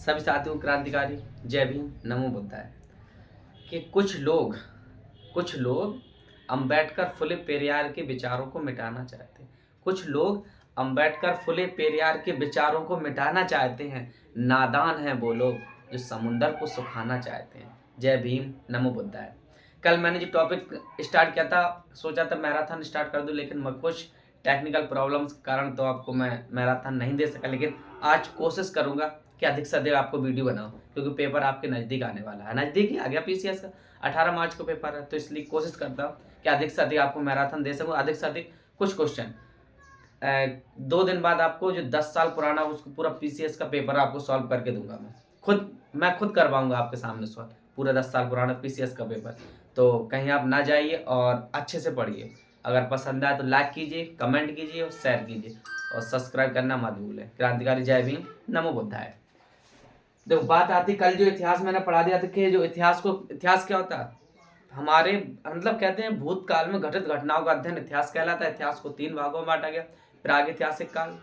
सभी साथियों क्रांतिकारी जय भीम नमो बुद्धाय। कि कुछ लोग अंबेडकर फुले पेरियार के विचारों को मिटाना चाहते हैं। कुछ लोग अंबेडकर फुले पेरियार के विचारों को मिटाना चाहते हैं। नादान हैं वो लोग जो समुंदर को सुखाना चाहते हैं। जय भीम नमो बुद्धाय। कल मैंने जो टॉपिक स्टार्ट किया था, सोचा था मैराथन स्टार्ट कर दूं, लेकिन कुछ टेक्निकल प्रॉब्लम्स के कारण तो आपको मैं मैराथन नहीं दे सका। लेकिन आज कोशिश करूंगा कि अधिक से अधिक आपको वीडियो बनाऊं, क्योंकि पेपर आपके नज़दीक आने वाला है। नज़दीक ही आ गया, पीसीएस का 18 मार्च को पेपर है, तो इसलिए कोशिश करता हूँ कि अधिक से अधिक आपको मैराथन दे सकूँ। अधिक से अधिक कुछ क्वेश्चन 2 दिन बाद आपको जो 10 साल पुराना उसको पूरा पीसीएस का पेपर आपको सॉल्व करके दूंगा। मैं खुद करवाऊंगा आपके सामने सॉल्व पूरा 10 साल पुराना पीसीएस का पेपर। तो कहीं आप ना जाइए और अच्छे से पढ़िए। अगर पसंद आए तो लाइक कीजिए, कमेंट कीजिए और शेयर कीजिए और सब्सक्राइब करना मत भूलें। क्रांतिकारी जय भीम नमो बुद्धाय। देखो, बात आती, कल जो इतिहास मैंने पढ़ा दिया था कि जो इतिहास क्या होता है हमारे, मतलब कहते हैं भूतकाल में घटित घटनाओं का अध्ययन इतिहास कहलाता है। इतिहास को 3 भागों में बांटा गया। प्रागैतिहासिक काल,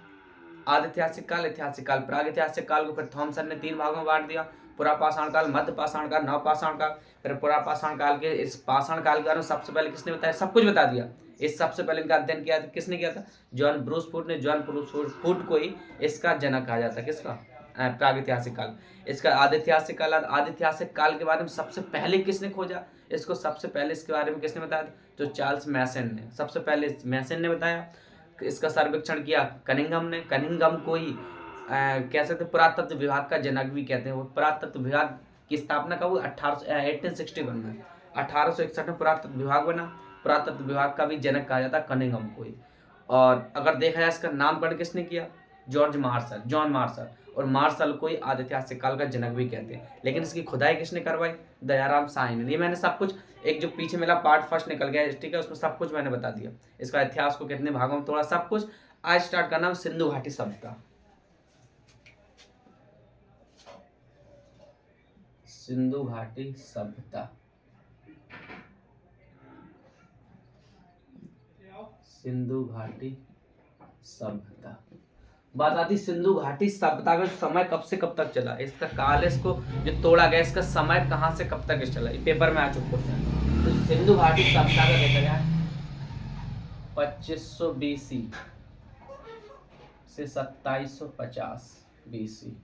आदिऐतिहासिक काल, ऐतिहासिक काल। प्रागैतिहासिक काल को फिर थॉमसन ने 3 भागों में बांट दिया। पुरापाषाण काल, मध्य पाषाण काल, नवपाषाण काल। फिर पुरापाषाण काल के इस पाषाण काल के बारे में सबसे पहले किसने बताया? सब कुछ बता दिया। इस सबसे पहले इनका अध्ययन किया था, किसने किया था? जॉन ब्रूस फूड ने। जॉन ब्रूस फूड को ही इसका जनक कहा जाता है। किसका? प्रागैतिहासिक काल। इसका आदिऐतिहासिक काल। आदिऐतिहासिक काल के बारे में सबसे पहले किसने खोजा इसको? सबसे पहले इसके बारे में किसने बताया? जो चार्ल्स मैसन ने। सबसे पहले मैसन ने बताया। इसका सर्वेक्षण किया कनिंघम ने। कनिंघम को ही कह सकते पुरातत्व विभाग का जनक भी कहते हैं। वो पुरातत्व विभाग की स्थापना कब हुई? 1861 में। 1861 में पुरातत्व विभाग बना। पुरातत्व विभाग का भी जनक कहा जाता है कनिंघम को ही। और अगर देखा जाए इसका नामकरण किसने किया? John Marshall. और मार्शल को ही आदिऐतिहासिक काल का जनक भी कहते हैं। लेकिन इसकी खुदाई किसने करवाई? दयाराम साहनी ने। ये मैंने सब कुछ, एक जो पीछे मेरा पार्ट फर्स्ट निकल गया ठीक है, उसमें सब कुछ मैंने बता दिया। इसका इतिहास को कितने भागों में तोड़ा, सब कुछ। आज स्टार्ट करना सिंधु घाटी सभ्यता। सिंधु घाटी सभ्यता। सिंधु घाटी सभ्यता। बात आती सिंधु घाटी सभ्यता का समय कब से कब तक चला, इसका काल, इसको जो तोड़ा गया, इसका समय कहां से कब तक चला, ये पेपर में आ चुका है। तो सिंधु घाटी सभ्यता का देखा जाए 2500 बीसी से 2750 बीसी।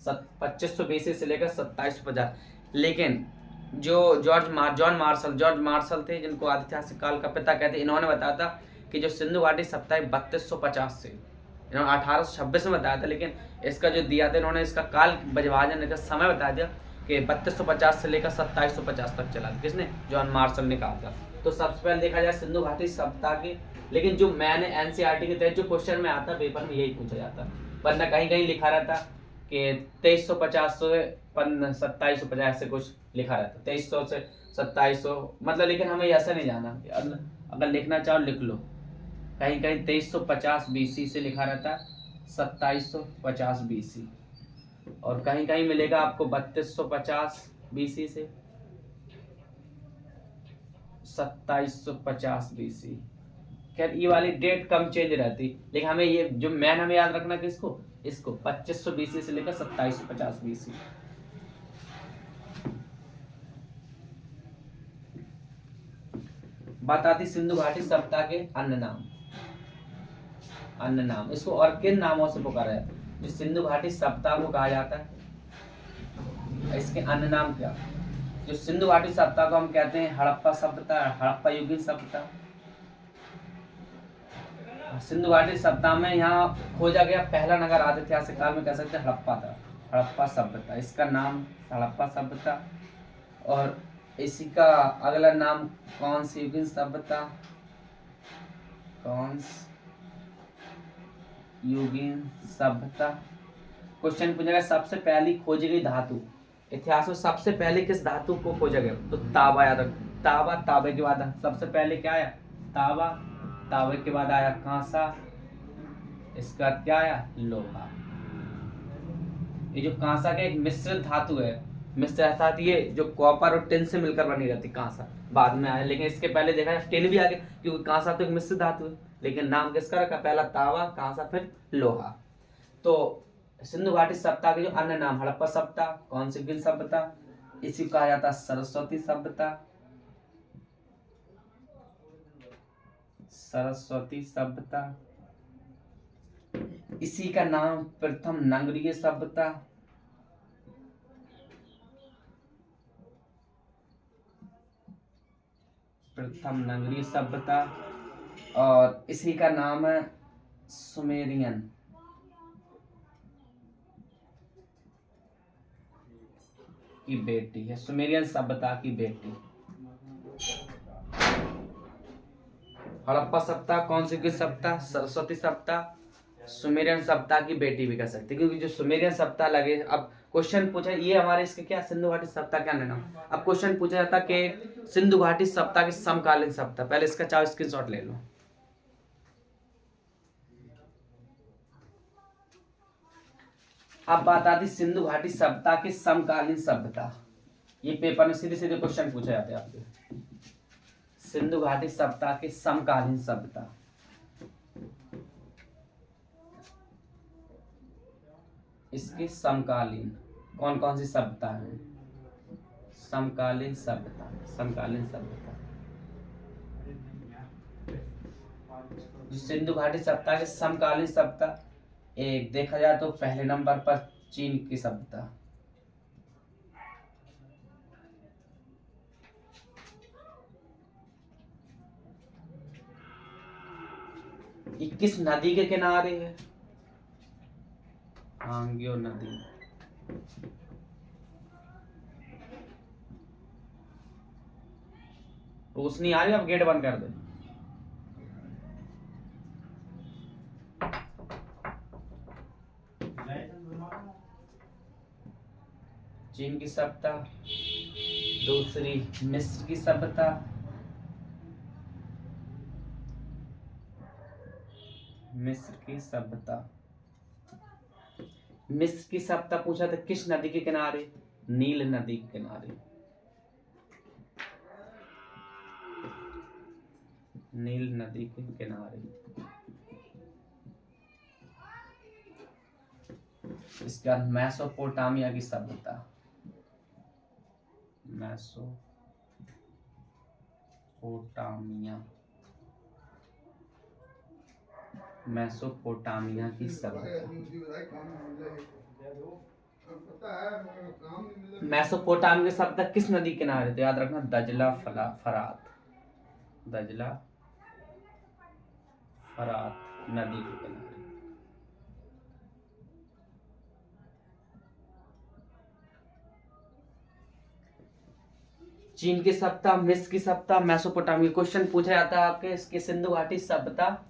2500 बीसी से लेकर 2750। लेकिन जो जॉन मार्शल थे, जिनको आदिऐतिहासिक काल का पिता कहते, इन्होंने बताया था कि जो सिंधु घाटी सभ्यता है 3250 से, इन्होंने 1826 में बताया था। लेकिन इसका जो दिया था इन्होंने, इसका काल विभाजन का समय बता दिया कि 3250 से लेकर 2750 तक चला। किसने? जॉन मार्शल ने कहा था। तो सबसे पहले देखा जाए सिंधु घाटी सभ्यता की। लेकिन जो मैंने एनसीईआरटी के तहत जो क्वेश्चन में आता पेपर में यही पूछा जाता, वरना कहीं कहीं लिखा रहता कि 2350 से 2750 से कुछ लिखा रहता, 2300 से 2700, मतलब। लेकिन हमें ऐसा नहीं जाना। अगर लिखना चाहो लिख लो। कहीं कहीं 2350 बीसी से लिखा रहता है 2750 बीसी, और कहीं कहीं मिलेगा आपको 3250 बीसी से 2750 बीसी। खैर ये वाली डेट कम चेंज रहती, लेकिन हमें ये जो मैन हमें याद रखना, किसको? इसको 2500 बीसी से लेकर 2750 बीसी। बात आती सिंधु घाटी सभ्यता के अन्य नाम। इसको और किन नामों से पुकारा जाता है? जो सिंधु घाटी सभ्यता को कहा जाता है, इसके अन्य नाम क्या? जो सिंधु घाटी सभ्यता को हम कहते हैं हड़प्पा सभ्यता, हड़प्पा युगीन सभ्यता। सिंधु घाटी सभ्यता में यहाँ खोजा गया पहला नगर आदिऐतिहासिक काल में कह सकते हैं हड़प्पा था। हड़प्पा सभ्यता, इसका नाम हड़प्पा सभ्यता। और इसी का अगला नाम कौन सी युगीन सभ्यता? युगीन सभ्यता। क्वेश्चन पूछेगा सबसे पहली खोजी गई धातु, इतिहास में सबसे पहले किस धातु को खोजा गया? तो तांबा याद रख। तांबे के बाद सबसे पहले क्या आया? तांबा। तांबे के बाद आया कांसा। इसका क्या आया? लोहा। ये जो कांसा का एक मिश्रित धातु है, मिश्र अर्थात ये जो कॉपर और टिन से मिलकर बनी रहती, कांसा बाद में आया। लेकिन इसके पहले देखा जाए टिन भी आ गया, क्योंकि कांसा तो एक मिश्रित धातु है। लेकिन नाम किसका रखा? पहला तांबा, कांसा, फिर लोहा। तो सिंधु घाटी सभ्यता के जो अन्य नाम, हड़प्पा सभ्यता, कौन सी गिल सभ्यता, इसी को कहा जाता है सरस्वती सभ्यता, सरस्वती सभ्यता। इसी का नाम प्रथम नगरीय सभ्यता, प्रथम नगरीय सभ्यता। और इसी का नाम है सुमेरियन, की बेटी है, सुमेरियन सभ्यता की बेटी। हड़प्पा सभ्यता कौन सी की सभ्यता, सरस्वती सभ्यता, सुमेरियन सभ्यता की बेटी भी कह सकते, क्योंकि जो सुमेरियन सभ्यता लगे। अब क्वेश्चन पूछा ये हमारे इसके क्या, सिंधु घाटी सभ्यता क्या नाम। अब क्वेश्चन पूछा जाता कि सिंधु घाटी सभ्यता की समकालीन सभ्यता, पहले इसका चाहो स्क्रीनशॉट ले लो। अब बात आती सिंधु घाटी सभ्यता की समकालीन सभ्यता, ये पेपर में सीधे सीधे क्वेश्चन पूछे जाते हैं आपके। सिंधु घाटी सभ्यता की समकालीन सभ्यता, इसकी समकालीन कौन कौन सी सभ्यता है, समकालीन सभ्यता, समकालीन सभ्यता। जो सिंधु घाटी सभ्यता की समकालीन सभ्यता, एक देखा जाए तो पहले नंबर पर चीन की सभ्यता, किस नदी के किनारे है, हांग्यो नदी। रोशनी आ रही है, अब गेट बंद कर दे। चीन की सभ्यता, दूसरी मिस्र की सभ्यता, मिस्र की सभ्यता। मिस्र की सभ्यता पूछा था किस नदी के किनारे, नील नदी के किनारे, नील नदी के किनारे। इसके बाद मेसोपोटामिया की सभ्यता, मेसोपोटामिया, मेसोपोटामिया की सभ्यता। मेसोपोटामिया की सभ्यता किस नदी के किनारे, तो याद रखना दजला फरात, दजला फरात नदी के किनारे। चीन की सभ्यता, मिस्र की सभ्यता, मेसोपोटामिया। क्वेश्चन पूछा जाता है आपके इसके सिंधु घाटी सभ्यता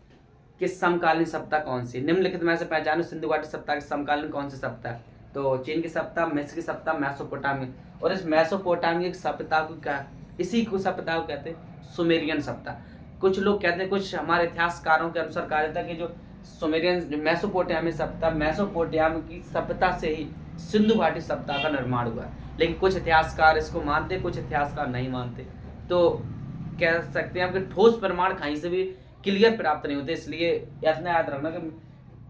की समकालीन सभ्यता कौन सी, निम्नलिखित में से पहचानो सिंधु घाटी सभ्यता की समकालीन कौन सी सभ्यता है। तो चीन की सभ्यता, मिस्र की सभ्यता, मेसोपोटामिया। और इस मेसोपोटामिया की सभ्यता को क्या, इसी को सभ्यता को कहते हैं सुमेरियन सभ्यता। कुछ लोग कहते हैं, कुछ हमारे इतिहासकारों के अनुसार कहा जाता है कि जो सुमेरियन मेसोपोटामिया सभ्यता, मेसोपोटामिया की सभ्यता से ही सिंधु घाटी सभ्यता का निर्माण हुआ है। लेकिन कुछ इतिहासकार इसको मानते, कुछ इतिहासकार नहीं मानते। तो कह सकते हैं कि ठोस प्रमाण कहीं से भी क्लियर प्राप्त नहीं होते, इसलिए इतना याद रखना कि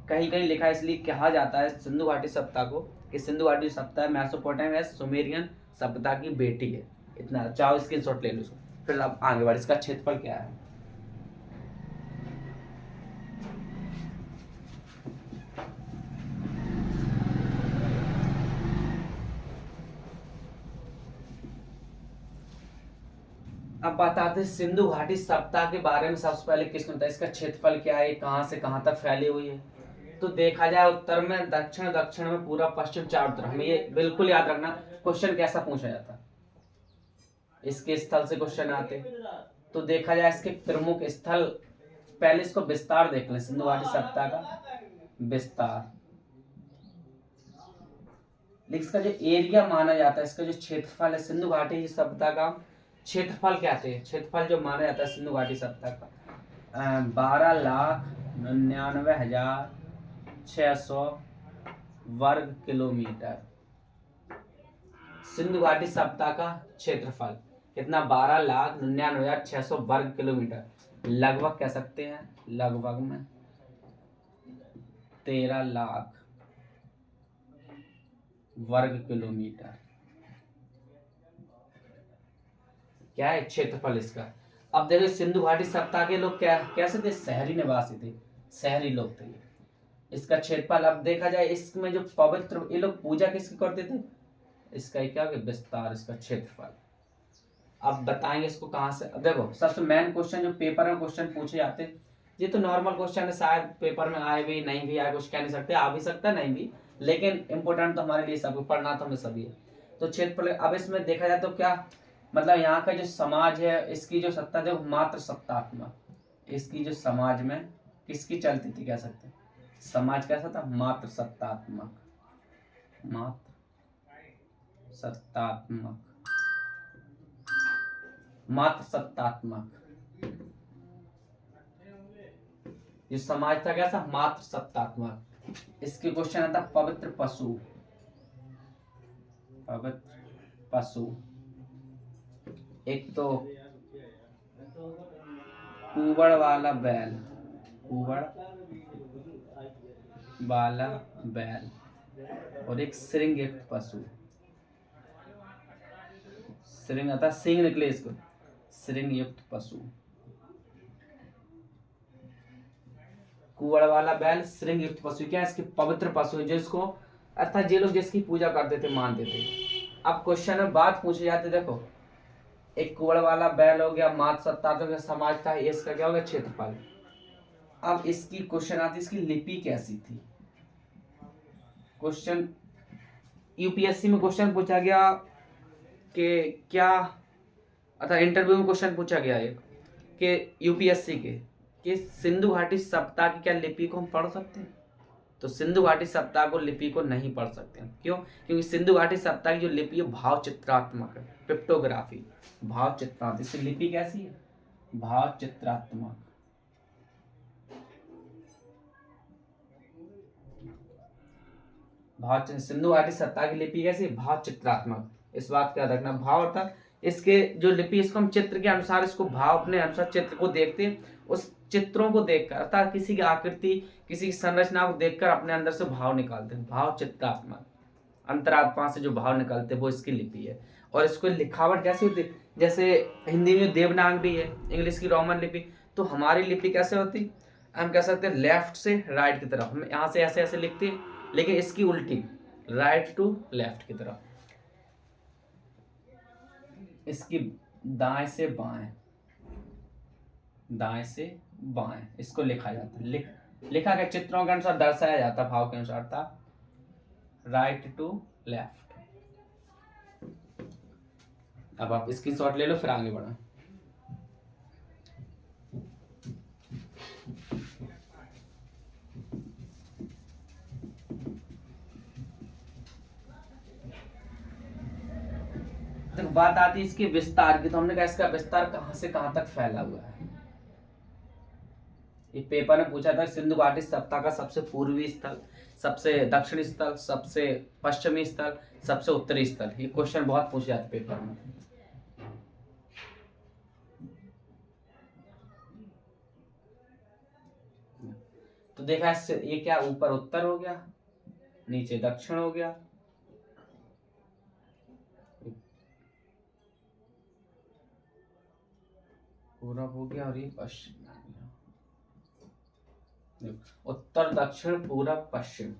कहीं कहीं लिखा है, इसलिए कहा जाता है सिंधु घाटी सभ्यता को कि सिंधु घाटी सभ्यता मेसोपोटामिया सुमेरियन सभ्यता की बेटी है। इतना चाहो स्क्रीनशॉट ले लो। फिर अब आगे बढ़, इसका क्षेत्रफल क्या है। अब बताते हैं सिंधु घाटी सभ्यता के बारे में। सबसे पहले किसने बताया, इसका क्षेत्रफल क्या है, कहां से कहां तक फैली हुई है। तो देखा जाए उत्तर में दक्षिण, दक्षिण में पूरा, पश्चिम चारों तरफ। हमें ये बिल्कुल याद रखना, क्वेश्चन कैसा पूछा जाता, इसके स्थल से क्वेश्चन आते। तो देखा जाए इसके प्रमुख स्थल, पहले इसको विस्तार देख लें, सिंधु घाटी सभ्यता का विस्तार। लेकिन इसका जो एरिया माना जाता है, इसका जो क्षेत्रफल है सिंधु घाटी सभ्यता का, क्षेत्रफल कहते हैं, क्षेत्रफल जो माना जाता है सिंधु घाटी सभ्यता का 12,99,600 वर्ग किलोमीटर। सिंधु घाटी सभ्यता का क्षेत्रफल कितना, 12,99,600 वर्ग किलोमीटर। लगभग कह सकते हैं, लगभग में 13 लाख वर्ग किलोमीटर। क्या है क्षेत्रफल इसका। अब देखो सिंधु घाटी सप्ताह के लोग क्या कैसे थे, शहरी निवासी थे, शहरी लोग थे। इसका क्षेत्रफल अब देखा जाए इसमें जो पवित्र ये लोग पूजा किसकी करते थे, इसका क्या हो गया विस्तार, इसका क्षेत्रफल। अब बताएंगे इसको कहाँ से। अब देखो सबसे मेन क्वेश्चन जो पेपर में क्वेश्चन पूछे जाते हैं, ये तो नॉर्मल क्वेश्चन है, शायद पेपर में आए भी नहीं भी आए, कुछ कह नहीं सकते, आ भी सकता नहीं भी, लेकिन इंपॉर्टेंट तो हमारे लिए सब पढ़ना तो हमें सभी है। तो क्षेत्रफल अब इसमें देखा जाए तो क्या मतलब यहाँ का जो समाज है इसकी जो सत्ता जो मात्र सत्तात्मक, इसकी जो समाज में किसकी चलती थी कह सकते हैं, समाज कैसा था मात्र सत्तात्मक, मात्र सत्तात्मक, मात्र सत्तात्मक। ये समाज था कैसा मात्र सत्तात्मक। इसके क्वेश्चन आता पवित्र पशु, पवित्र पशु। एक तो कुबड़ वाला बैल, कुबड़ वाला बैल, और एक श्रृंग युक्त पशु, श्रृंग आता सिंह निकले इसको, श्रृंग युक्त पशु। कुबड़ वाला बैल श्रृंग युक्त पशु क्या इसके पवित्र पशु है, जिसको अर्थात जे लोग जिसकी पूजा करते थे मानते थे। अब क्वेश्चन में बात पूछी जाती, देखो एक कुबड़ वाला बैल हो गया, मात्र सत्तात्मक समाज था, इसका क्या हो गया क्षेत्रफल। अब इसकी क्वेश्चन आती इसकी लिपि कैसी थी। क्वेश्चन यूपीएससी में क्वेश्चन पूछा गया कि क्या अर्थात इंटरव्यू में क्वेश्चन पूछा गया है कि यूपीएससी के कि सिंधु घाटी सप्ताह की क्या लिपि को हम पढ़ सकते हैं, तो सिंधु घाटी सप्ताह को लिपि को नहीं पढ़ सकते हैं। क्यों, क्योंकि सिंधु घाटी सप्ताह की जो लिपि है भाव चित्रात्मक है, पिक्टोग्राफी, भाव चित्रात्मक। इसकी लिपि कैसी है भाव चित्रात्मक। भाव सिंधु घाटी सप्ताह की लिपि कैसी है भाव चित्रात्मक। इस बात का याद रखना, भाव अर्थात इसके जो लिपि इसको हम चित्र के अनुसार इसको भाव अपने अनुसार चित्र को देखते हैं, उस चित्रों को देखकर अर्थात किसी की आकृति किसी की संरचना को देखकर अपने अंदर से भाव निकालते हैं, भाव चित्रात्मक। अंतरात्मा से जो भाव निकलते हैं वो इसकी लिपि है। और इसको लिखावट कैसी होती है, जैसे हिंदी में देवनागरी है, इंग्लिश की रोमन लिपि, तो हमारी लिपि कैसे होती, हम कह सकते हैं लेफ्ट से राइट की तरफ, हम यहाँ से ऐसे ऐसे लिखते हैं, लेकिन इसकी उल्टी राइट टू लेफ्ट की तरफ, इसकी दाएं से बाएं, दाएं से बाएं इसको लिखा जाता है। लिखा के चित्रों के अनुसार दर्शाया जाता है, भाव के अनुसार था राइट टू लेफ्ट। अब आप स्क्रीनशॉट ले लो फिर आगे बढ़ो। देखो बात आती है इसके विस्तार की, तो हमने कहा इसका विस्तार कहां से कहां तक फैला हुआ है। ये पेपर ने पूछा था सिंधु घाटी सप्ताह का सबसे पूर्वी स्थल, सबसे दक्षिणी स्थल, सबसे पश्चिमी स्थल, सबसे उत्तरी स्थल। ये क्वेश्चन बहुत पूछे जाते पेपर में। तो देखा ये क्या ऊपर उत्तर हो गया, नीचे दक्षिण हो गया, पूरब हो गया और ये पश्चिम हो गया, उत्तर दक्षिण पूरब पश्चिम।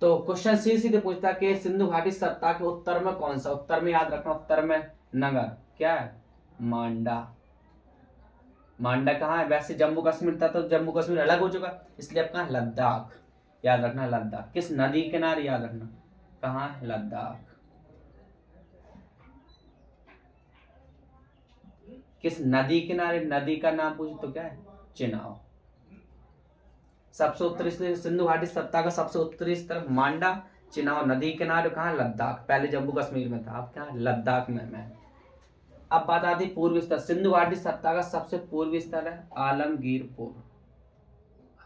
तो क्वेश्चन सीधे पूछता कि सिंधु घाटी सप्ताह के उत्तर में कौन सा, उत्तर में याद रखना उत्तर में नगर क्या है मांडा। मांडा कहाँ है, वैसे जम्मू कश्मीर था तो जम्मू कश्मीर अलग हो चुका, इसलिए अब कहाँ लद्दाख, याद रखना लद्दाख। किस नदी के किनारे याद रखना, कहाँ है लद्दाख। किस नदी किनारे, नदी का नाम पूछे तो क्या है चेनाब। सबसे उत्तरी सिंधु घाटी सप्ताह का सबसे उत्तरी स्थल मांडा, चेनाब नदी किनारे कहाँ लद्दाख, पहले जम्मू कश्मीर में था अब क्या लद्दाख में मैं। अब बात आती पूर्वी स्थल, सिंधु घाटी सप्ताह का सबसे पूर्वी स्थल है आलमगीरपुर,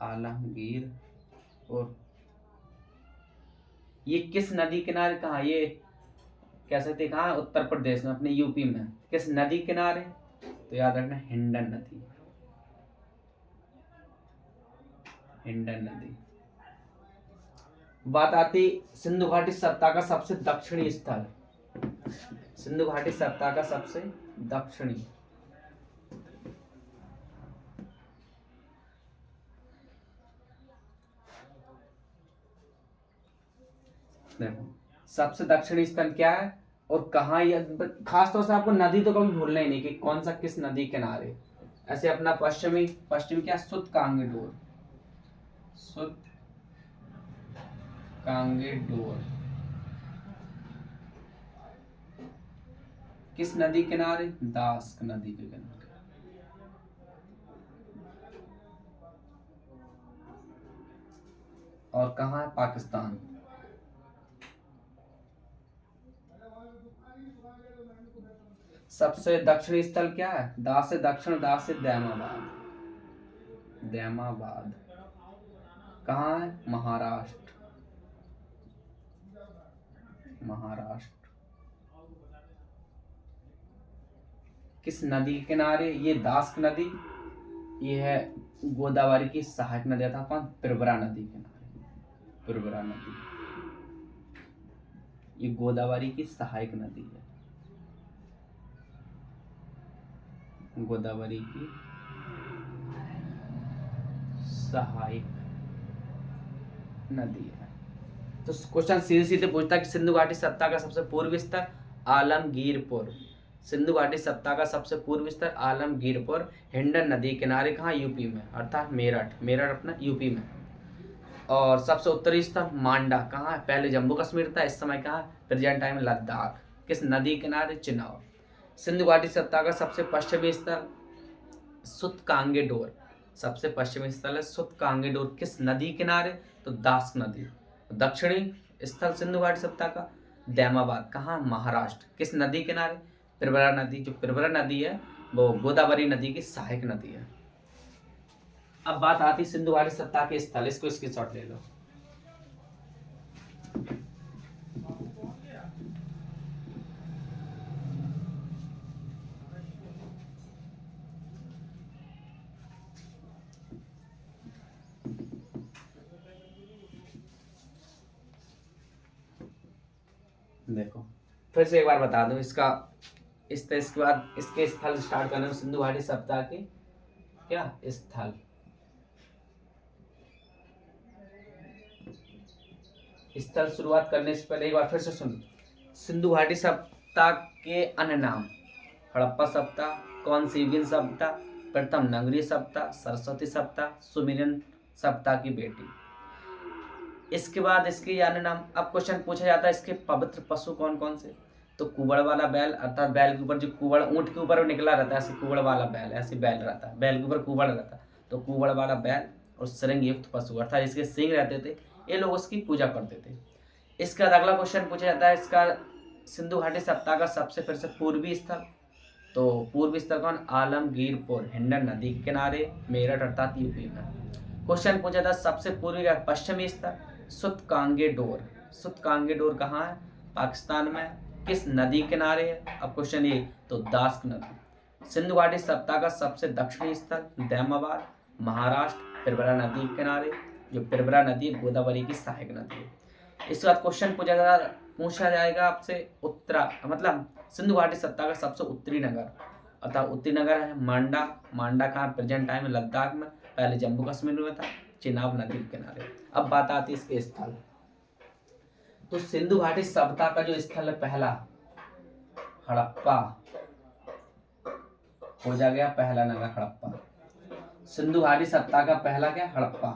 आलमगीरपुर। ये किस नदी किनारे कहा, ये कह सकते कहा उत्तर प्रदेश में अपने यूपी में, किस नदी किनारे, तो याद रखना हिंडन नदी, हिंडन नदी। बात आती सिंधु घाटी सभ्यता का सबसे दक्षिणी स्थल। सिंधु घाटी सभ्यता का सबसे दक्षिणी, देखो सबसे दक्षिणी स्थल क्या है और कहाँ, ये खासतौर से आपको नदी तो कभी भूलना ही नहीं कि कौन सा किस नदी किनारे। ऐसे अपना पश्चिमी, पश्चिमी क्या, सुत कांगेडोर, सुत कांगेडोर किस नदी किनारे, दास्क नदी के किनारे। और कहाँ है, पाकिस्तान। सबसे दक्षिणी स्थल क्या है, दा से दक्षिण, दा से दैमाबाद, दैमाबाद कहाँ है, महाराष्ट्र, महाराष्ट्र। किस नदी के किनारे, ये दास्क नदी, ये है गोदावरी की सहायक नदी था, कौन, पिरबरा नदी के किनारे, पिरबरा नदी, ये गोदावरी की सहायक नदी है, गोदावरी की सहायक नदी है। तो क्वेश्चन सीधे सीधे पूछता है कि सिंधु घाटी सत्ता का सबसे पूर्वी स्तर आलमगीरपुर, सिंधु घाटी सत्ता का सबसे पूर्वी स्तर आलमगीरपुर, हिंडन नदी किनारे, कहाँ, यूपी में, अर्थात मेरठ, मेरठ अपना यूपी में। और सबसे उत्तरी स्तर मांडा, कहाँ है, पहले जम्मू कश्मीर था, इस समय कहाँ, प्रेजेंट टाइम लद्दाख, किस नदी किनारे, चिनाब। सिंधु घाटी सत्ता का सबसे पश्चिमी स्तर सुतकांगेडोर, सबसे पश्चिमी स्थल है सुतकांगेडोर, किस नदी किनारे, तो दास्क नदी। दक्षिणी स्थल सिंधु घाटी सभ्यता का दैमाबाद, कहाँ, महाराष्ट्र, किस नदी किनारे, पिरबरा नदी, जो पिरबरा नदी है वो गोदावरी नदी की सहायक नदी है। अब बात आती सिंधु घाटी सभ्यता के स्थल, इसको स्क्रीनशॉट ले लो। देखो फिर से एक बार बता दूं इसका, इसके बाद इसके स्थल स्टार्ट करने में सिंधु घाटी सभ्यता के क्या स्थल, स्थल शुरुआत करने से पहले एक बार फिर से सुन। सिंधु घाटी सभ्यता के अन्य नाम, हड़प्पा सभ्यता, कौनसीवियन सभ्यता, प्रथम नगरीय सभ्यता, सरस्वती सभ्यता, सुमेरियन सभ्यता की बेटी। इसके बाद इसके अन्य नाम, अब क्वेश्चन पूछा जाता है इसके पवित्र पशु कौन कौन से, तो कुबड़ वाला बैल, अर्थात बैल के ऊपर जो कुबड़, ऊंट के ऊपर निकला रहता है, ऐसे कुबड़ वाला बैल, ऐसे बैल रहता है, बैल के ऊपर कुबड़ रहता है, तो कुबड़ वाला बैल। और श्रृंग युक्त पशु, अर्थात इसके सिंग रहते थे, ये लोग उसकी पूजा करते थे। इसका अगला क्वेश्चन पूछा जाता है इसका सिंधु घाटी सभ्यता का सबसे फिर से पूर्वी स्थल, तो पूर्वी स्थल कौन, आलमगीरपुर, हिंडन नदी के किनारे, मेरठ अर्थात यूपी में। क्वेश्चन पूछा था सबसे पूर्वी का पश्चिमी स्तर सुतकांगेडोर, सुतकांगेडोर कहाँ है, पाकिस्तान में, किस नदी किनारे है, अब क्वेश्चन ये, तो दास्क नदी। सिंधु घाटी सभ्यता का सबसे दक्षिणी स्थल दैमाबाद, महाराष्ट्र, पिरबरा नदी के किनारे, जो पिरबरा नदी गोदावरी की सहायक नदी है। इसके बाद क्वेश्चन पूछा जाएगा आपसे उत्तरा, मतलब सिंधु घाटी सभ्यता का सबसे उत्तरी नगर, अर्थात उत्तरी नगर है मांडा, मांडा कहाँ, प्रेजेंट टाइम में लद्दाख में, पहले जम्मू कश्मीर में था, चिनाब नदी के किनारे। अब बात आती है इसके स्थल, तो सिंधु घाटी सभ्यता का जो स्थल है पहला हड़प्पा, हो जा गया पहला नगर हड़प्पा, सिंधु घाटी सभ्यता का पहला क्या, हड़प्पा।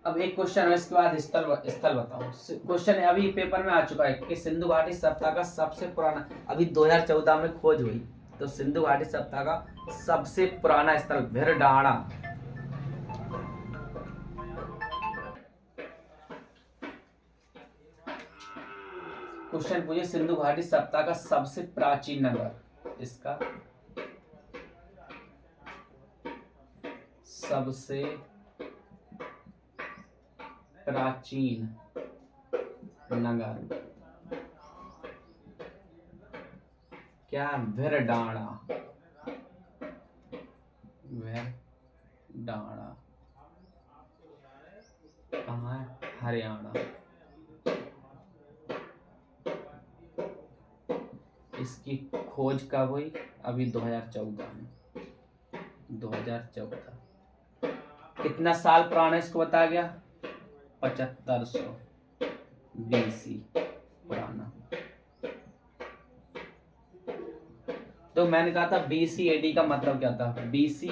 अब एक क्वेश्चन है इसके बाद स्थल स्थल बताओ। क्वेश्चन है अभी पेपर में आ चुका है कि सिंधु घाटी सभ्यता का सबसे पुराना, अभी 2014 में खोज हुई, तो सिंधु घाटी सभ्यता का सबसे पुराना स्थल भिरडाणा, क्वेश्चन पूछे सिंधु घाटी सभ्यता का सबसे प्राचीन नगर, इसका सबसे प्राचीन नगर क्या, भिरडाणा, भिरडाणा। कहाँ है? हरियाणा। इसकी खोज कब हुई? अभी 2014 में, 2014। कितना साल पुराना इसको बताया गया? 7500 BC पुराना। तो मैंने कहा था BC AD का मतलब क्या था? BC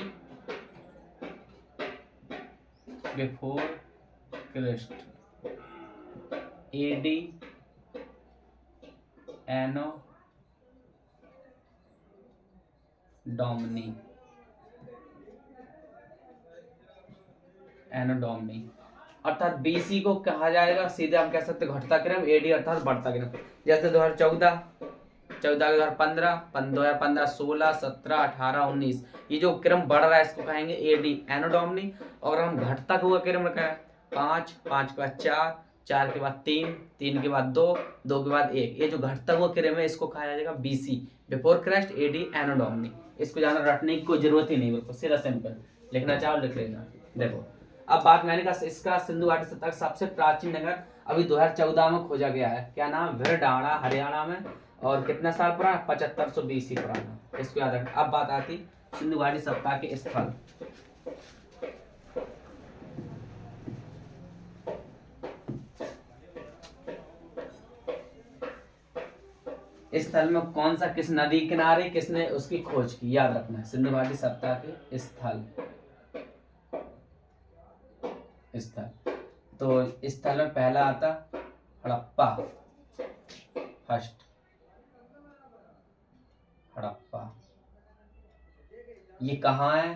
बिफोर क्रिस्ट, AD एनो डोमिनी, एनो डोमिनी। अर्थात BC को कहा जाएगा सीधे हम कह सकते घटता क्रम, AD अर्थात बढ़ता क्रम। जैसे 2014, 2015, 2015, 16, 17, 18, 19, ये जो क्रम बढ़ रहा है इसको कहेंगे AD एनो डोमिनी। और हम घटता हुआ क्रम रखा है 5, 5 के बाद 4, 4 के बाद 3, 3 के बाद 2, 2 के बाद 1, ये जो घटता हुआ क्रम है इसको कहा जाएगा BC बिफोर क्राइस्ट, AD एनो डोमिनी। इसको ज्यादा रटने की कोई जरूरत ही नहीं, बिल्कुल सीधा सिंपल। लिखना चाहो लिख लेना। देखो अब बात मैंने कहा इसका सिंधु घाटी सभ्यता का सबसे प्राचीन नगर अभी 2014 में खोजा गया है। क्या नाम? भिड़डाणा, हरियाणा में। और कितना साल पुराना? 7500 BC पुराना। इसको याद रखना। अब बात आती सिंधु घाटी सभ्यता के स्थल। इस स्थल में कौन सा, किस नदी किनारे किसने उसकी खोज की? याद रखना है। सिंधु घाटी सभ्यता के स्थल, स्थल। तो इस स्थल में पहला आता हड़प्पा, फर्स्ट हड़प्पा। ये कहाँ है?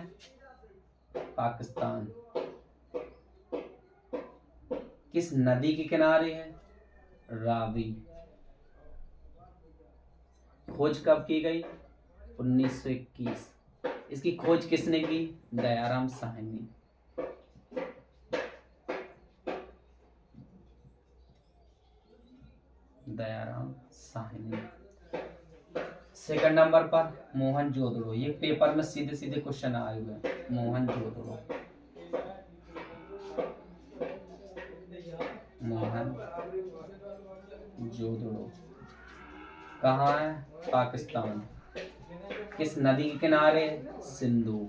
पाकिस्तान। किस नदी के किनारे है? रावी। खोज कब की गई? 1921। इसकी खोज किसने की? दयाराम साहनी। दयाराम साहनी। सेकंड नंबर पर मोहनजोदड़ो। ये पेपर में सीधे सीधे क्वेश्चन आए हुए हैं। मोहनजोदड़ो, मोहनजोदड़ो कहाँ है? पाकिस्तान। किस नदी के किनारे? सिंधु।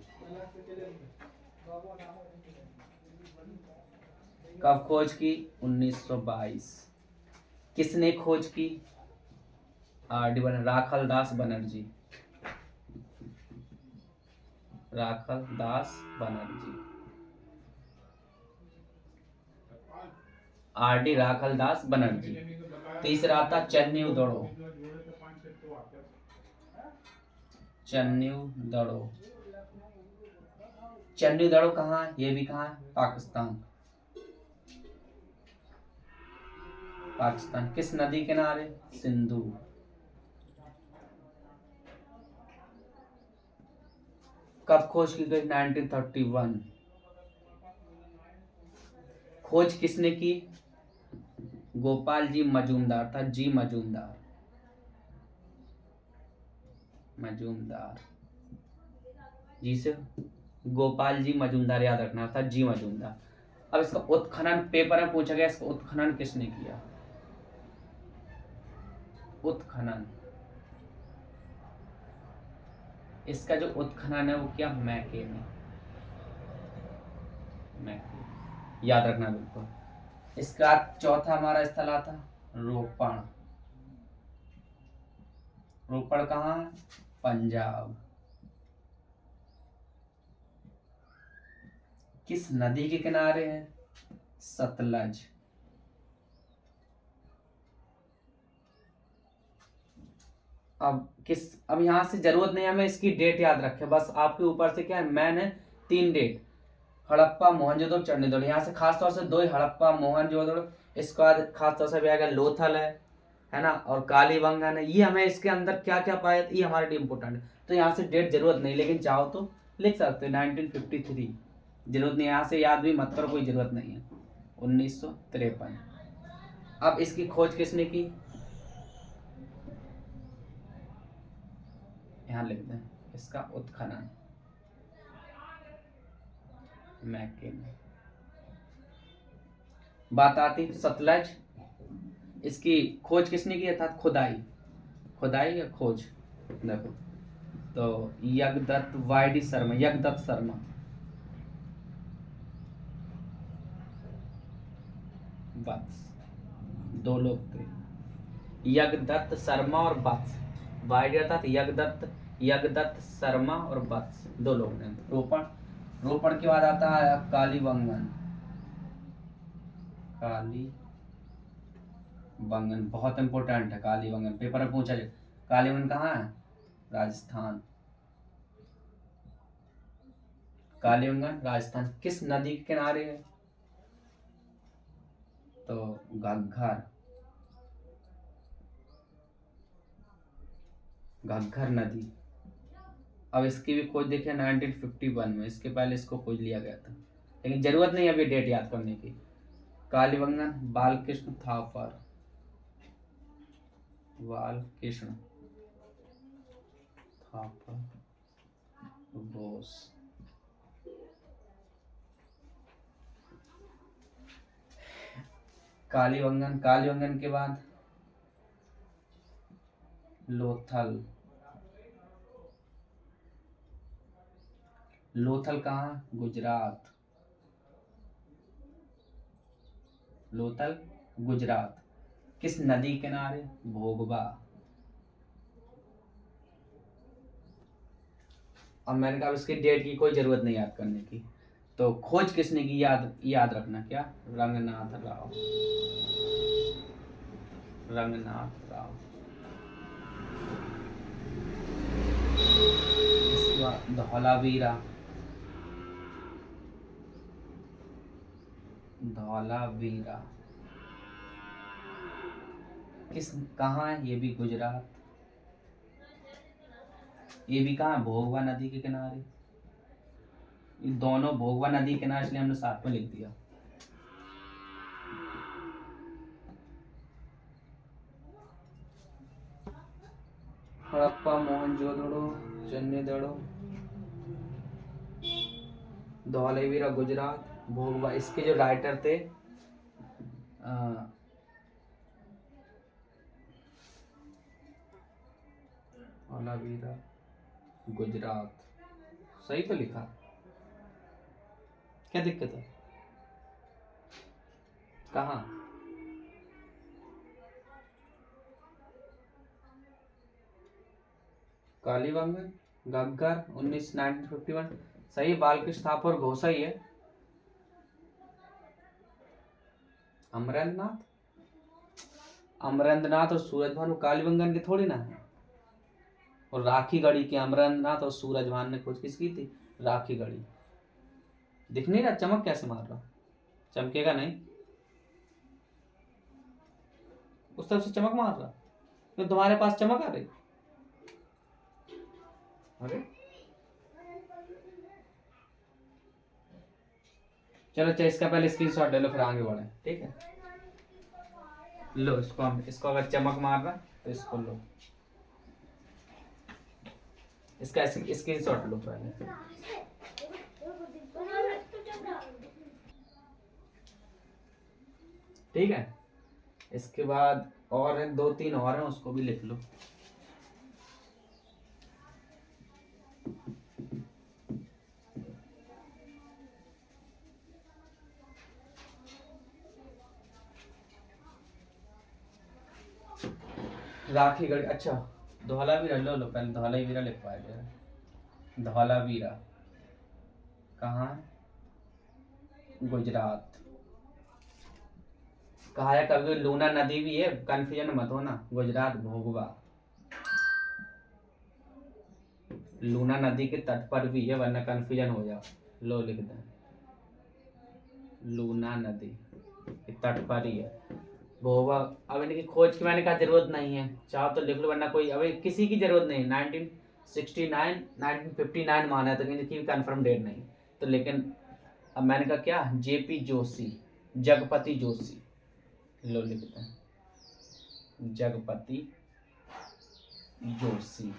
कब खोज की? 1922। किसने खोज की? RD राखल दास बनर्जी, राखल दास बनर्जी, RD राखल दास बनर्जी। तीसरा आता चन्नी दड़ो, चन्नी दड़ो। चन्नी दड़ो कहाँ है? ये भी कहाँ है? पाकिस्तान। पाकिस्तान। किस नदी किनारे? सिंधु। कब खोज की गई? 1931। खोज किसने की? गोपाल जी मजूमदार था, जी मजूमदार, मजूमदार जी से गोपाल जी मजूमदार याद रखना था, जी मजूमदार। अब इसका उत्खनन पेपर में पूछा गया, इसका उत्खनन किसने किया? उत्खनन, इसका जो उत्खनन है वो क्या? मैके ने, मैके। याद रखना बिल्कुल। इसका चौथा हमारा स्थल आता रोपण। रोपण कहाँ है? पंजाब। किस नदी के किनारे है? सतलज। अब यहां से जरूरत नहीं है हमें इसकी डेट याद रखे, बस आपके ऊपर से क्या है, मैंने 3 डेट हड़प्पा, मोहनजोदड़ो, चंडीगढ़। यहाँ से खास तौर से 2 ही हड़प्पा, मोहनजोदड़ो। इसके बाद खास तौर से भी आएगा लोथल है ना, और कालीबंगन है। ये हमें इसके अंदर क्या क्या पाया, ये हमारे लिए इंपॉर्टेंट है। तो यहाँ से डेट जरूरत नहीं, लेकिन चाहो तो लिख सकते हो 1953। जरूरत नहीं, यहाँ से याद भी मत करो, कोई जरूरत नहीं है। 1953। अब इसकी खोज किसने की? यहाँ लिख दें इसका उत्खनन, मैके ने। बात आती सतलज, इसकी खोज किसने की अर्थात खुदाई, खुदाई या खोज। देखो तो यज्ञदत्त वाईडी शर्मा, यज्ञदत्त शर्मा, बस दो लोग थे, यज्ञदत्त शर्मा और वत्स। वाईडी अर्थात यज्ञदत्त, यज्ञदत्त शर्मा और वत्स दो लोग ने। रोपण, रोपण के बाद आता है कालीबंगन, कालीबंगन बहुत इंपॉर्टेंट है कालीबंगन, पेपर में पूछा जाए। कालीबंगन कहाँ है? राजस्थान। कालीबंगन राजस्थान किस नदी के किनारे है? तो घग्गर, घग्गर नदी। अब इसकी भी खोज देखिए 1951 में, इसके पहले इसको खोज लिया गया था, लेकिन जरूरत नहीं अभी डेट याद करने की। कालीबंगन बालकृष्ण थापर, बालकृष्ण थापर बोस। कालीबंगन, कालीबंगन के बाद लोथल, लोथल कहाँ? गुजरात, लोथल गुजरात किस नदी किनारे? भोगवा। अब मैंने कहा इसकी डेट की कोई जरूरत नहीं याद करने की, तो खोज किसने की याद याद रखना, क्या? रंगनाथ राव, रंगनाथ राव। इसके बाद धौलावीरा, धौलावीरा किस कहाँ है? ये भी गुजरात, ये भी कहाँ? भोगवा नदी के किनारे। ये दोनों भोगवा नदी के किनारे, इसलिए हमने साथ में लिख दिया। हड़प्पा, मोहनजोदड़ो, चन्नीदड़ो, धौलावीरा गुजरात, भोगवा। इसके जो राइटर थे धौलावीरा गुजरात, सही तो लिखा, क्या दिक्कत है? कहाँ? कालीबंगन, घग्गर 1951 सही। बालकृष्ण थापर घोषा ही है। अमरेंद्रनाथ, अमरेंद्रनाथ और सूरजभान कालीबंगन के थोड़ी ना है। और राखी गढ़ी की अमरेंद्रनाथ और सूरजभान ने खोज किसकी थी? राखी गढ़ी। दिख नहीं रहा चमक कैसे मार रहा? चमकेगा नहीं, उस तरफ से चमक मार रहा तो तुम्हारे पास चमक आ रही। अरे चलो अच्छा, इसका पहले स्क्रीनशॉट ले लो फिर आगे बढ़े, ठीक है? लो इसको अगर चमक मार रहा तो इसको लो, इसका स्क्रीनशॉट लो पहले। ठीक है, इसके बाद और है 2-3 और हैं, उसको भी लिख लो। राखी गढ़ी, अच्छा धौलावीरा लो लो पहले, धौलावीरा लिख पाए। धौलावीरा कहाँ? गुजरात। कहा है कभी लूना नदी भी है, कंफ्यूजन मत हो ना। गुजरात भोगवा, लूना नदी के तट पर भी है, वरना कंफ्यूजन हो जाओ। लो लिख दें, लूना नदी के तट पर ही है भोगवा। अब इनकी खोज की मैंने कहा जरूरत नहीं है, चाहो तो लिख लो, वरना कोई अभी किसी की जरूरत नहीं। 1969 1959 माना है, तो इनकी भी कंफर्म डेट नहीं तो। लेकिन अब मैंने कहा क्या, जेपी जोशी, जगपति जोशी। लो लिखते हैं जगपति जोशी।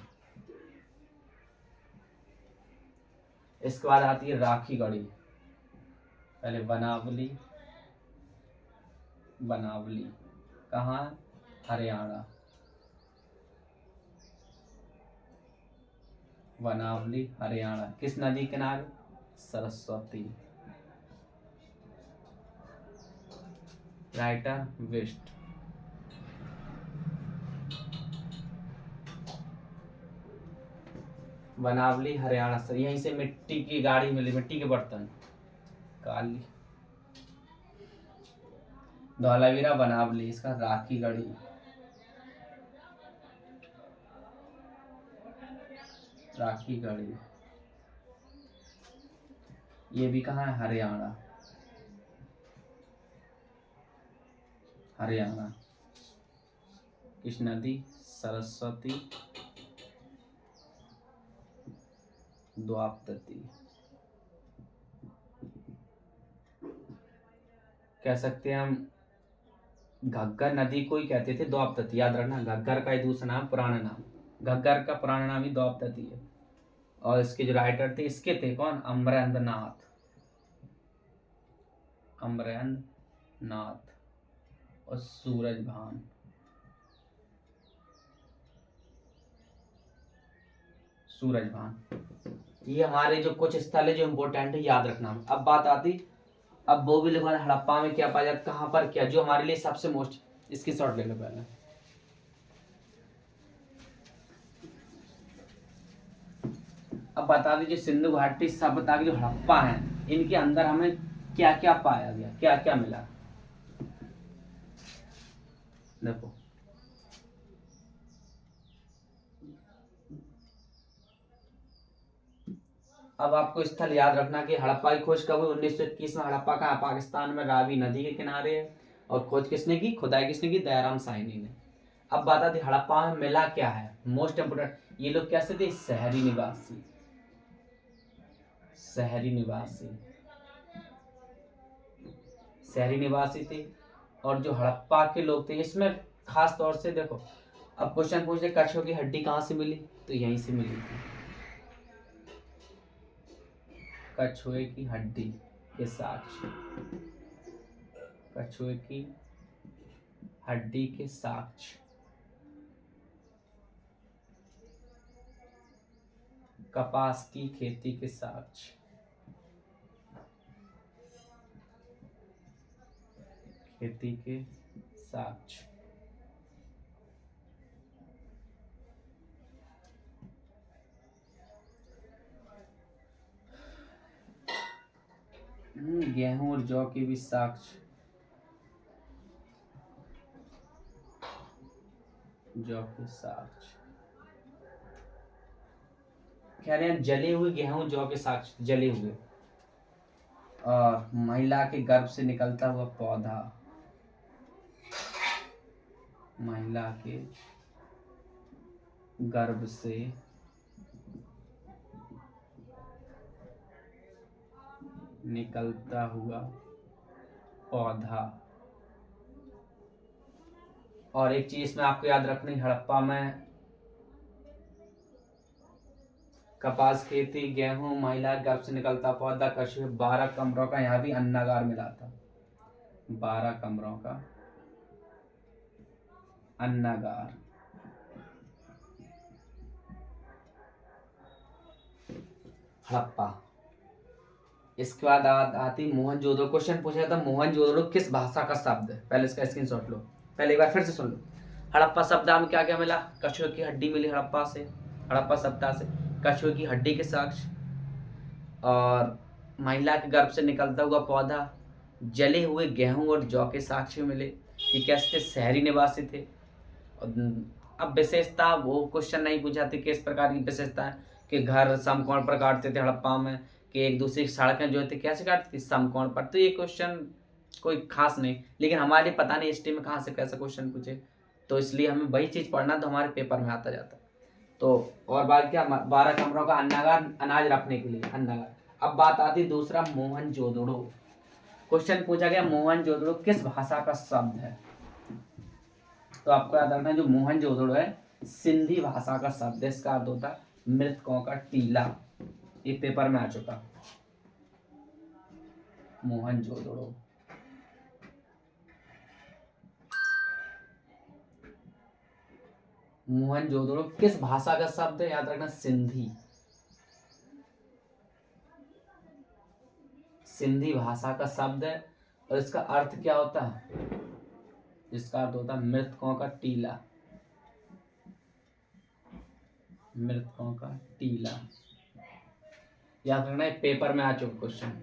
इसके बाद आती है राखी गढ़ी, पहले वनावली, बनावली कहाँ? हरियाणा। बनावली हरियाणा किस नदी किनारे? Saraswati. Writer west. Banawali Haryana sir. यहीं से मिट्टी की गाड़ी मिली, मिट्टी के बर्तन। काली। धौलावीरा बनावली, इसका राखी गढ़ी। राखी गढ़ी ये भी कहाँ है? हरियाणा। हरियाणा। किस नदी? सरस्वती द्वापती। कह सकते हैं हम घग्गर नदी को ही कहते थे द्वापती, याद रखना। घग्गर का ही दूसरा नाम, पुराना नाम। घग्गर का पुराना नाम ही द्वापती है। और इसके जो राइटर थे, इसके थे कौन? अमरेंद्र नाथ। अमरेंद्र नाथ और सूरजभान। सूरजभान। ये हमारे जो कुछ स्थल है जो इम्पोर्टेंट है, याद रखना। अब बात आती, अब वो भी लिखवा, हड़प्पा में क्या पाया जाता, कहाँ पर क्या, जो हमारे लिए सबसे मोस्ट। इसकी शॉर्ट ले लो पहले। अब बता दीजिए सिंधु घाटी सभ्यता के जो हड़प्पा हैं, इनके अंदर हमें क्या क्या पाया गया, क्या क्या मिला? देखो, अब आपको स्थल याद रखना कि हड़प्पा की खोज कब हुई? 1921 में। हड़प्पा कहाँ? पाकिस्तान में, रावी नदी के किनारे है। और खोज किसने की, खुदाई किसने की? दयाराम साहनी ने। अब बात आती हड़प्पा में मिला क्या है, मोस्ट इंपोर्टेंट। ये लोग कैसे थे? शहरी निवासी। शहरी निवासी। शहरी निवासी थे। और जो हड़प्पा के लोग थे, इसमें खास तौर से देखो, अब क्वेश्चन पूछे कछुए की हड्डी कहाँ से मिली, तो यहीं से मिली थी। कछुए की हड्डी के साक्ष्य। कछुए की हड्डी के साक्ष्य। कपास की खेती के साक्ष्य। खेती के साक्ष्य। गेहूं और जौ के भी साक्ष्य। जौ के साक्ष्य कह रहे हैं, जले हुए गेहूं जौ के साक्ष्य, जले हुए। और महिला के गर्भ से निकलता हुआ पौधा। महिला के गर्भ से निकलता हुआ पौधा। और एक चीज इसमें आपको याद रखनी, हड़प्पा में कपास खेती, गेहूं, महिला गर्भ से निकलता पौधा, कछुए, 12 कमरों का यहाँ भी अन्नागार मिला था। 12 कमरों का अन्नागार। हड़प्पा। इसके बाद आती मोहनजोदड़ो। क्वेश्चन पूछा था मोहनजोदड़ो किस भाषा का शब्द है, पहले इसका स्क्रीनशॉट लो। पहले एक बार फिर से सुन लो। हड़प्पा सभ्यता में क्या क्या मिला? कछुए की हड्डी मिली हड़प्पा से, हड़प्पा सभ्यता से। कछुए की हड्डी के साक्ष्य, और महिला के गर्भ से निकलता हुआ पौधा, जले हुए गेहूं और जौ के साक्ष्य मिले। ये कैसे थे? शहरी निवासी थे। अब विशेषता, वो क्वेश्चन नहीं पूछा था किस प्रकार की विशेषता है, कि घर समकोण पर काटते थे हड़प्पा में, कि एक दूसरे की सड़कें जो थे कैसे काटती थी? समकोण पर। तो ये क्वेश्चन कोई खास नहीं, लेकिन हमारे लिए पता नहीं हिस्ट्री में कहाँ से कैसा क्वेश्चन पूछे, तो इसलिए हमें वही चीज़ पढ़ना, तो हमारे पेपर में आता जाता। तो और बात क्या, 12 कमरों का अन्नागार, अनाज रखने के लिए अन्नागार। अब बात आती दूसरा, मोहनजोदड़ो। क्वेश्चन पूछा गया मोहनजोदड़ो किस भाषा का शब्द है, तो आपको याद रखना जो मोहनजोदड़ो है सिंधी भाषा का शब्द है। इसका अर्थ होता है मृतकों का टीला। ये पेपर में आ चुका। मोहनजोदड़ो मोहनजोदड़ो किस भाषा का शब्द है? याद रखना, सिंधी। सिंधी भाषा का शब्द है और इसका अर्थ क्या होता है? इसका अर्थ होता है मृतकों का टीला। मृतकों का टीला। याद रखना, पेपर में आ चुका क्वेश्चन।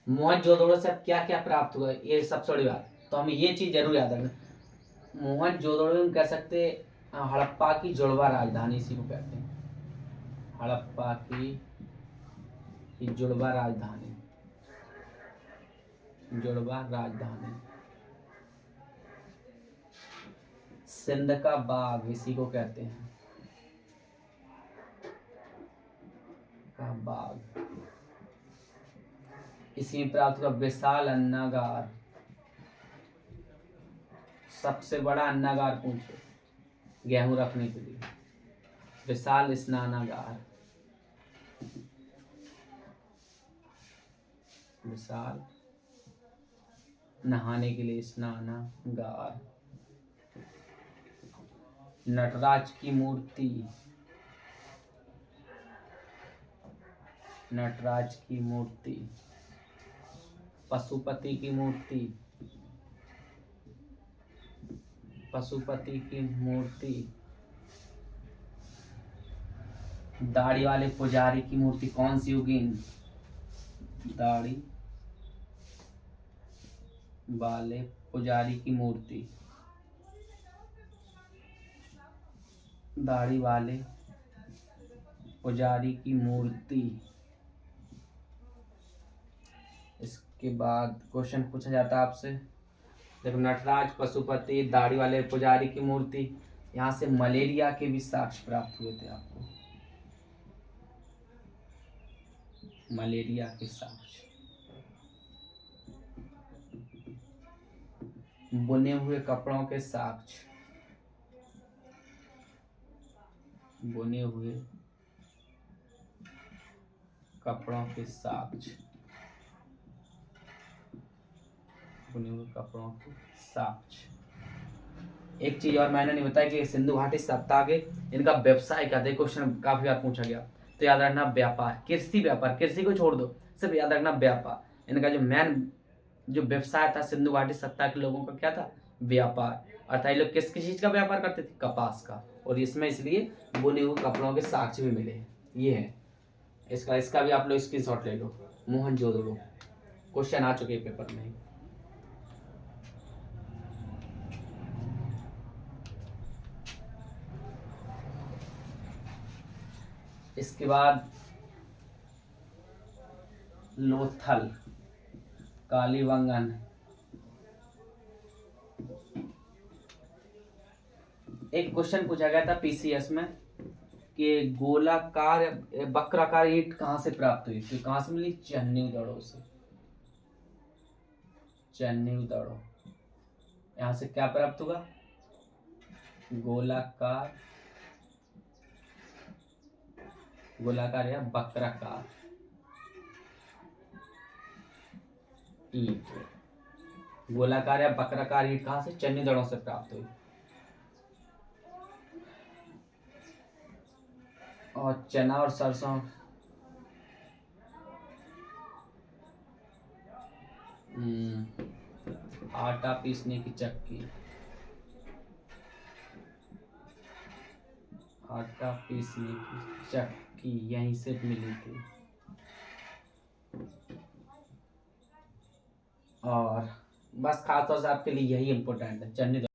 मोहनजोदड़ो से क्या क्या प्राप्त हुआ, ये सबसे बड़ी बात, तो हमें ये चीज जरूर याद रखना। मोहनजोदड़ो हम कह सकते हड़प्पा की जुड़वा राजधानी, इसी को कहते हैं हड़प्पा की जुड़वा राजधानी। जुड़वा राजधानी। सिंध का बाग, इसी को कहते हैं का बाग। इसी में प्राप्त हुआ विशाल अन्नागार। सबसे बड़ा अन्नागार पूछो गेहूं रखने के लिए, विशाल स्नानागार। विशाल नहाने के लिए स्नानागार। नटराज की मूर्ति। नटराज की मूर्ति। पशुपति की मूर्ति। पशुपति की मूर्ति। दाढ़ी वाले पुजारी की मूर्ति कौन सी होगी? दाढ़ी वाले पुजारी की मूर्ति। दाढ़ी वाले पुजारी की मूर्ति। इसके बाद क्वेश्चन पूछा जाता है आपसे, देखो नटराज, पशुपति, दाढ़ी वाले पुजारी की मूर्ति, यहाँ से मलेरिया के भी साक्ष्य प्राप्त हुए थे आपको। मलेरिया के साक्ष्य। बुने हुए कपड़ों के साक्ष्य। बुने हुए कपड़ों के साक्ष्य। बुने हुए कपड़ों के साक्ष्य। एक चीज और मैंने नहीं बताया कि सिंधु घाटी सप्ताह के इनका व्यवसाय क्या था, क्वेश्चन काफी बार पूछा गया, तो याद रखना व्यापार, कृषि व्यापार, कृषि को छोड़ दो, सिर्फ याद रखना व्यापार। इनका जो मेन जो व्यवसाय था सिंधु घाटी सप्ताह के लोगों का क्या था? व्यापार। अर्थात ये लोग किस चीज का व्यापार करते थे? कपास का। और इसमें इसलिए बुने हुए कपड़ों के साक्ष्य भी मिले हैं। ये है इसका भी आप लोग स्क्रीनशॉट ले लो। मोहनजोदड़ो क्वेश्चन आ चुके पेपर में। इसके बाद लोथल, कालीबंगन। एक क्वेश्चन पूछा गया था पीसीएस में कि गोलाकार वक्राकार ईंट कहाँ से प्राप्त हुई? तो कहाँ से मिली? चन्नीगढ़ से। चन्नीगढ़। यहाँ से क्या प्राप्त होगा? गोलाकार, गोलाकार या वक्राकार ईंट। गोलाकार या वक्राकार ईंट कहाँ से? चन्नीगढ़ से प्राप्त हुई। और चना और सरसों आटा पीसने की चक्की। आटा पीसने की चक्की यहीं से मिली थी। और बस खासतौर से आपके लिए यही इम्पोर्टेंट है, चन्नी